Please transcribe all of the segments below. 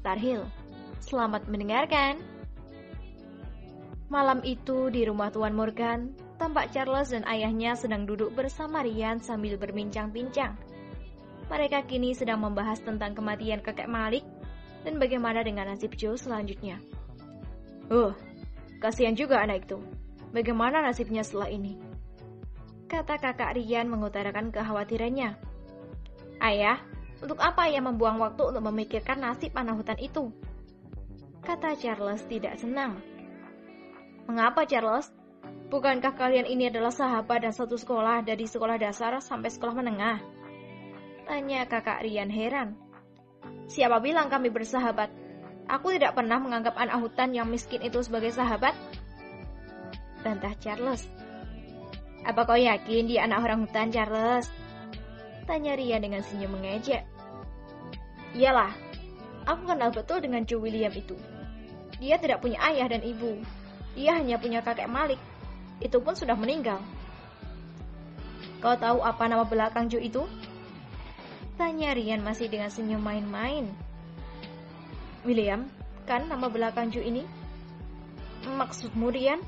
Star Hill. Selamat mendengarkan. Malam itu di rumah Tuan Morgan, tampak Charles dan ayahnya sedang duduk bersama Ryan sambil berbincang-bincang. Mereka kini sedang membahas tentang kematian kakek Malik dan bagaimana dengan nasib Joe selanjutnya. Kasihan juga anak itu. Bagaimana nasibnya setelah ini? Kata kakak Ryan mengutarakan kekhawatirannya. Ayah, untuk apa ayah membuang waktu untuk memikirkan nasib anak hutan itu? Kata Charles tidak senang. Mengapa Charles? Bukankah kalian ini adalah sahabat dan satu sekolah dari sekolah dasar sampai sekolah menengah? Tanya kakak Ryan heran. Siapa bilang kami bersahabat? Aku tidak pernah menganggap anak hutan yang miskin itu sebagai sahabat. Bantah Charles. Apa kau yakin dia anak orang hutan, Charles? Tanya Ryan dengan senyum mengejek. Iyalah, aku kenal betul dengan Joe William itu. Dia tidak punya ayah dan ibu. Dia hanya punya kakek Malik. Itu pun sudah meninggal. Kau tahu apa nama belakang Joe itu? Tanya Ryan masih dengan senyum main-main. William, kan nama belakang Joe ini? Maksudmu, Ryan?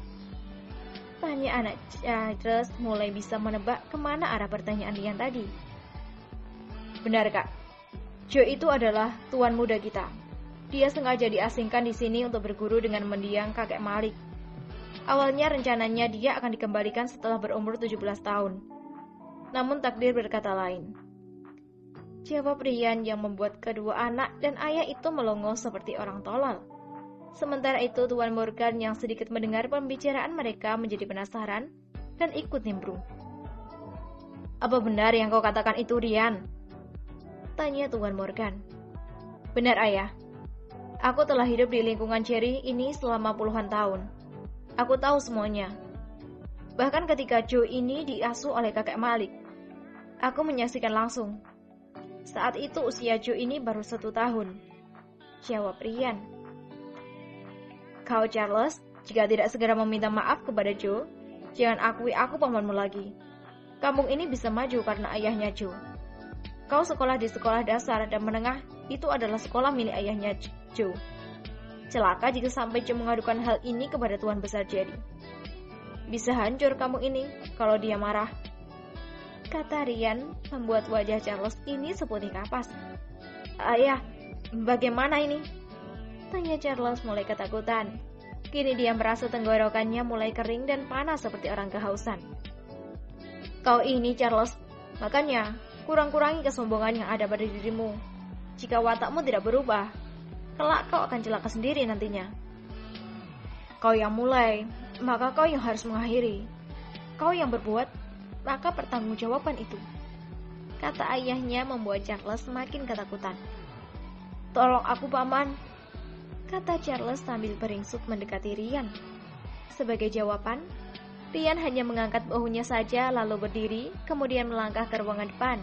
Tanya anak Charles mulai bisa menebak kemana arah pertanyaan Ryan tadi. Benar, Kak. Joe itu adalah tuan muda kita. Dia sengaja diasingkan di sini untuk berguru dengan mendiang kakek Malik. Awalnya rencananya dia akan dikembalikan setelah berumur 17 tahun. Namun takdir berkata lain. Jawab Ryan yang membuat kedua anak dan ayah itu melongo seperti orang tolol. Sementara itu Tuan Morgan yang sedikit mendengar pembicaraan mereka menjadi penasaran dan ikut nimbrung. Apa benar yang kau katakan itu, Ryan? Tanya Tuan Morgan. Benar, ayah. Aku telah hidup di lingkungan Cherry ini selama puluhan tahun. Aku tahu semuanya. Bahkan ketika Joe ini diasuh oleh kakek Malik, aku menyaksikan langsung. Saat itu usia Joe ini baru 1 tahun. Jawab Ryan. Kau Charles, jika tidak segera meminta maaf kepada Joe, jangan akui aku pamanmu lagi. Kampung ini bisa maju karena ayahnya Joe. Kau sekolah di sekolah dasar dan menengah, itu adalah sekolah milik ayahnya Joe. Celaka jika sampai Joe mengadukan hal ini kepada Tuan Besar Jerry. Bisa hancur kampung ini kalau dia marah. Kata Ryan membuat wajah Charles ini seputih kapas. Ayah, bagaimana ini? Tanya Charles mulai ketakutan. Kini dia merasa tenggorokannya mulai kering dan panas seperti orang kehausan. Kau ini Charles, makanya kurang-kurangi kesombongan yang ada pada dirimu. Jika watakmu tidak berubah, kelak kau akan celaka sendiri nantinya. Kau yang mulai, maka kau yang harus mengakhiri. Kau yang berbuat, maka pertanggungjawaban itu. Kata ayahnya membuat Charles semakin ketakutan. Tolong aku, Paman. Kata Charles sambil beringsut mendekati Ryan. Sebagai jawaban, Ryan hanya mengangkat bahunya saja lalu berdiri, kemudian melangkah ke ruangan depan.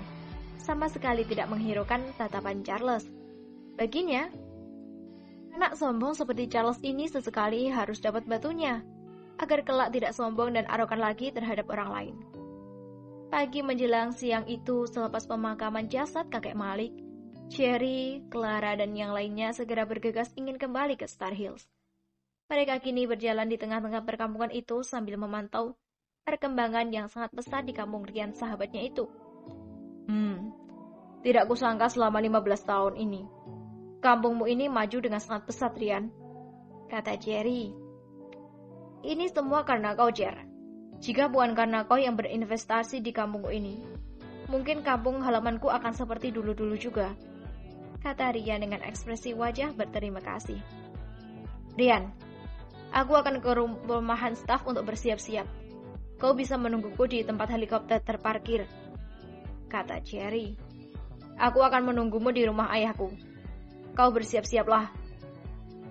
Sama sekali tidak menghiraukan tatapan Charles. Baginya, anak sombong seperti Charles ini sesekali harus dapat batunya, agar kelak tidak sombong dan arogan lagi terhadap orang lain. Pagi menjelang siang itu, selepas pemakaman jasad kakek Malik, Cherry, Clara, dan yang lainnya segera bergegas ingin kembali ke Star Hills. Mereka kini berjalan di tengah-tengah perkampungan itu sambil memantau perkembangan yang sangat pesat di kampung Ryan sahabatnya itu. Tidak kusangka selama 15 tahun ini, kampungmu ini maju dengan sangat pesat, Ryan. Kata Cherry. Ini semua karena kau, Jer. Jika bukan karena kau yang berinvestasi di kampungku ini, mungkin kampung halamanku akan seperti dulu-dulu juga. Kata Ryan dengan ekspresi wajah berterima kasih. Ryan, aku akan ke rumahan staf untuk bersiap-siap. Kau bisa menungguku di tempat helikopter terparkir. Kata Cherry. Aku akan menunggumu di rumah ayahku. Kau bersiap-siaplah.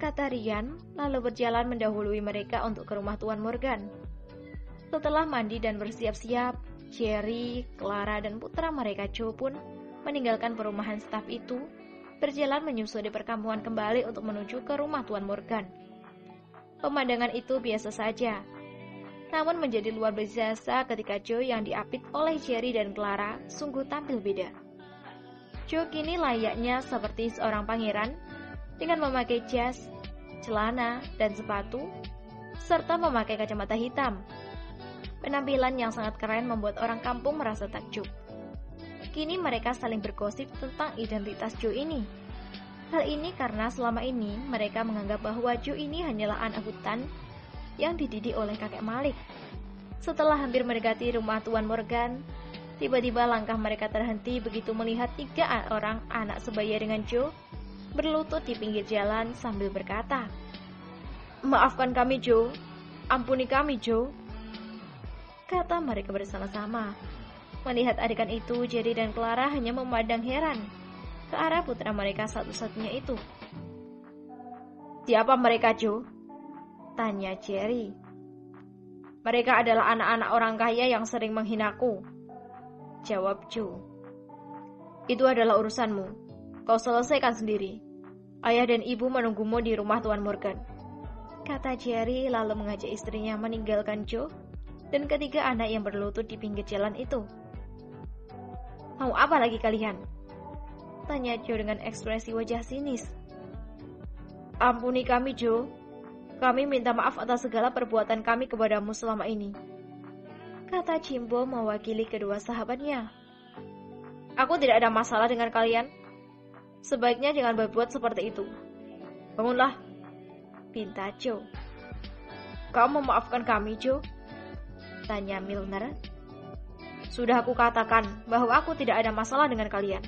Kata Ryan, lalu berjalan mendahului mereka untuk ke rumah Tuan Morgan. Setelah mandi dan bersiap-siap, Cherry, Clara, dan putra mereka Joe pun meninggalkan perumahan staf itu, berjalan menyusuri perkampungan kembali untuk menuju ke rumah Tuan Morgan. Pemandangan itu biasa saja, namun menjadi luar biasa ketika Joe yang diapit oleh Cherry dan Clara sungguh tampil beda. Joe kini layaknya seperti seorang pangeran, dengan memakai jas, celana, dan sepatu, serta memakai kacamata hitam. Penampilan yang sangat keren membuat orang kampung merasa takjub. Kini mereka saling bergosip tentang identitas Joe ini. Hal ini karena selama ini mereka menganggap bahwa Joe ini hanyalah anak hutan yang dididik oleh kakek Malik. Setelah hampir mendekati rumah Tuan Morgan, tiba-tiba langkah mereka terhenti begitu melihat 3 orang anak sebaya dengan Joe berlutut di pinggir jalan sambil berkata, "Maafkan kami, Joe. Ampuni kami, Joe," kata mereka bersama-sama. Melihat adegan itu, Jerry dan Clara hanya memandang heran ke arah putra mereka satu-satunya itu. "Siapa mereka, Joe?" tanya Jerry. "Mereka adalah anak-anak orang kaya yang sering menghinaku," jawab Joe. "Itu adalah urusanmu. Kau selesaikan sendiri. Ayah dan ibu menunggumu di rumah Tuan Morgan," kata Jerry lalu mengajak istrinya meninggalkan Joe dan ketiga anak yang berlutut di pinggir jalan itu. "Mau apa lagi kalian?" tanya Joe dengan ekspresi wajah sinis. "Ampuni kami, Joe. Kami minta maaf atas segala perbuatan kami kepadamu selama ini," kata Jimbo mewakili kedua sahabatnya. "Aku tidak ada masalah dengan kalian. Sebaiknya jangan berbuat seperti itu. Bangunlah," pinta Joe. "Kau memaafkan kami, Joe?" tanya Milner. "Sudah aku katakan bahwa aku tidak ada masalah dengan kalian.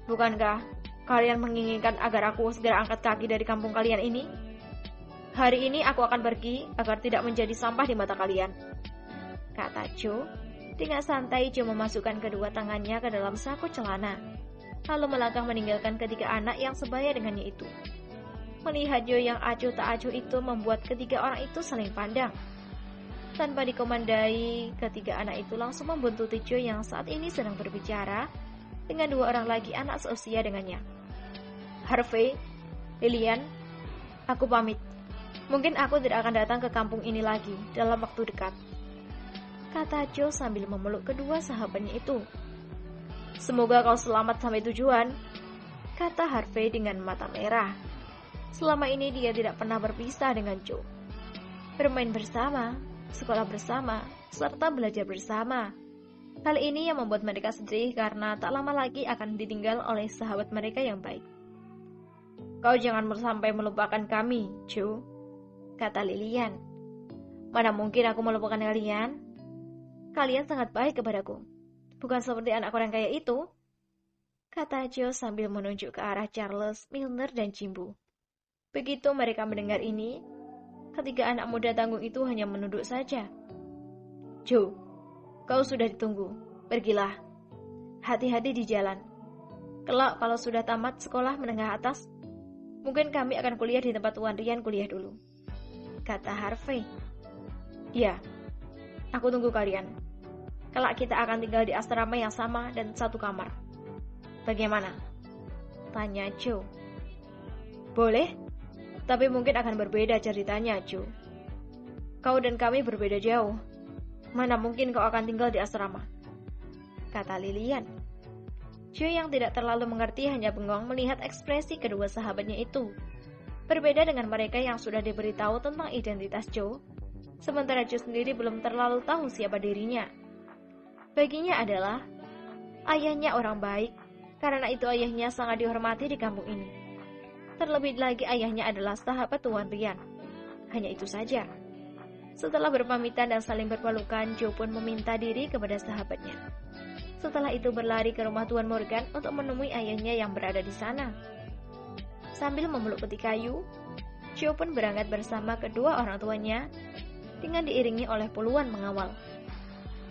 Bukankah kalian menginginkan agar aku segera angkat kaki dari kampung kalian ini? Hari ini aku akan pergi agar tidak menjadi sampah di mata kalian," kata Joe. Dengan santai Joe memasukkan kedua tangannya ke dalam saku celana, lalu melangkah meninggalkan ketiga anak yang sebaya dengannya itu. Melihat Joe yang acuh tak acuh itu membuat ketiga orang itu saling pandang. Tanpa dikomandai, ketiga anak itu langsung membuntuti Joe yang saat ini sedang berbicara dengan 2 orang lagi anak seusia dengannya. "Harvey, Lillian, aku pamit. Mungkin aku tidak akan datang ke kampung ini lagi dalam waktu dekat," kata Joe sambil memeluk kedua sahabatnya itu. "Semoga kau selamat sampai tujuan," kata Harvey dengan mata merah. Selama ini dia tidak pernah berpisah dengan Joe. Bermain bersama, sekolah bersama, serta belajar bersama. Hal ini yang membuat mereka sedih karena tak lama lagi akan ditinggal oleh sahabat mereka yang baik. "Kau jangan sampai melupakan kami, Joe," kata Lillian. "Mana mungkin aku melupakan kalian? Kalian sangat baik kepadaku. Bukan seperti anak orang kaya itu," kata Joe sambil menunjuk ke arah Charles, Milner, dan Jimbo. Begitu mereka mendengar ini, ketiga anak muda tanggung itu hanya menunduk saja. "Joe, kau sudah ditunggu. Pergilah. Hati-hati di jalan. Kelak kalau sudah tamat sekolah menengah atas, mungkin kami akan kuliah di tempat Tuan Ryan kuliah dulu," kata Harvey. "Ya, aku tunggu kalian. Kelak kita akan tinggal di asrama yang sama dan satu kamar. Bagaimana?" tanya Joe. "Boleh, tapi mungkin akan berbeda ceritanya, Joe. Kau dan kami berbeda jauh. Mana mungkin kau akan tinggal di asrama," kata Lillian. Joe yang tidak terlalu mengerti hanya bengong melihat ekspresi kedua sahabatnya itu. Berbeda dengan mereka yang sudah diberitahu tentang identitas Joe, sementara Joe sendiri belum terlalu tahu siapa dirinya. Baginya adalah ayahnya orang baik, karena itu ayahnya sangat dihormati di kampung ini. Terlebih lagi ayahnya adalah sahabat Tuan Ryan. Hanya itu saja. Setelah berpamitan dan saling berpelukan, Joe pun meminta diri kepada sahabatnya. Setelah itu berlari ke rumah Tuan Morgan untuk menemui ayahnya yang berada di sana. Sambil memeluk peti kayu, Joe pun berangkat bersama kedua orang tuanya dengan diiringi oleh puluhan pengawal.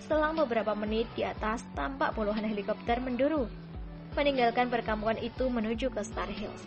Selang beberapa menit di atas tampak puluhan helikopter menduru, meninggalkan perkampungan itu menuju ke Star Hills.